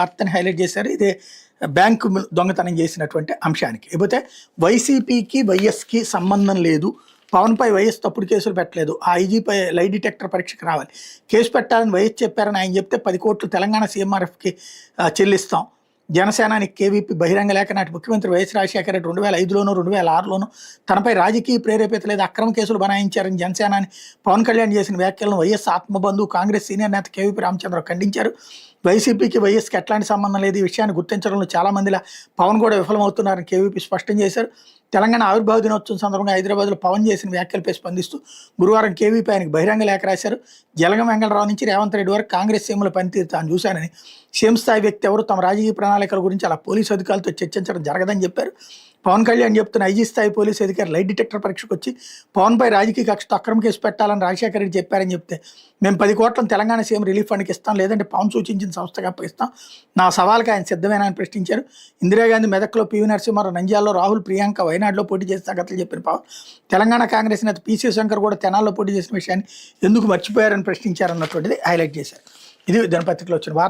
వార్తని హైలైట్ చేశారు. ఇదే బ్యాంకు దొంగతనం చేసినటువంటి అంశానికి. లేకపోతే వైసీపీకి వైఎస్కి సంబంధం లేదు, పవన్పై వైఎస్ తప్పుడు కేసులు పెట్టలేదు, ఆ ఐజీపై లై డిటెక్టర్ పరీక్షకు రావాలి, కేసు పెట్టాలని వైఎస్ చెప్పారని ఆయన చెప్తే 10 కోట్లు తెలంగాణ సీఎంఆర్ఎఫ్కి చెల్లిస్తాం, జనసేనానికి కేవీపీ బహిరంగ లేఖ నాటి ముఖ్యమంత్రి వైఎస్ రాజశేఖర రెడ్డి 2005లోనూ 2006లోనూ తనపై రాజకీయ ప్రేరేపిత లేదా అక్రమ కేసులు బనాయించారని జనసేనాని పవన్ కళ్యాణ్ చేసిన వ్యాఖ్యలను వైఎస్ ఆత్మబంధు కాంగ్రెస్ సీనియర్ నేత కేవీపీ రామచంద్రరావు ఖండించారు. వైసీపీకి వైఎస్కి ఎట్లాంటి సంబంధం లేదు, ఈ విషయాన్ని గుర్తించడంలో చాలా మందిలా పవన్ కూడా విఫలమవుతున్నారని కేవీపీ స్పష్టం చేశారు. తెలంగాణ ఆవిర్భావ దినోత్సవం సందర్భంగా హైదరాబాద్లో పవన్ చేసిన వ్యాఖ్యలపై స్పందిస్తూ గురువారం కేవీపీ ఆయనకు బహిరంగ లేఖ రాశారు. జలగం వెంకటరావు నుంచి రేవంత్ రెడ్డి వరకు కాంగ్రెస్ సీఎంల పనితీరు తాను చూశానని, సీఎం స్థాయి వ్యక్తి ఎవరు తమ రాజకీయ ప్రణాళికల గురించి అలా పోలీసు అధికారులతో చర్చించడం జరగదని చెప్పారు. పవన్ కళ్యాణ్ చెప్తున్న ఐజీ స్థాయి పోలీసు అధికారి లై డిటెక్టర్ పరీక్షకు వచ్చి పవన్పై రాజకీయ కక్షతో అక్రమ కేసు పెట్టాలని రాజశేఖర రెడ్డి చెప్పారని చెప్తే మేము 10 కోట్లను తెలంగాణ సీఎం రిలీఫ్ ఫండ్కి ఇస్తాం, లేదంటే పవన్ సూచించిన సంస్థగా అప్పగిస్తాం, నా సవాల్కి ఆయన సిద్ధమేనా అని ప్రశ్నించారు. ఇందిరాగాంధీ మెదక్లో పివి నరసింహారావు, నంద్యాలలో రాహుల్, ప్రియాంక వైనాడులో పోటీ చేసే సంగతులు చెప్పిన పవన్ తెలంగాణ కాంగ్రెస్ నేత పీసీ శంకర్ కూడా తెనాల్లో పోటీ చేసిన విషయాన్ని ఎందుకు మర్చిపోయారని ప్రశ్నించారన్నటువంటిది హైలైట్ చేశారు. ఇది దినపత్రికలో వచ్చిన వార్త.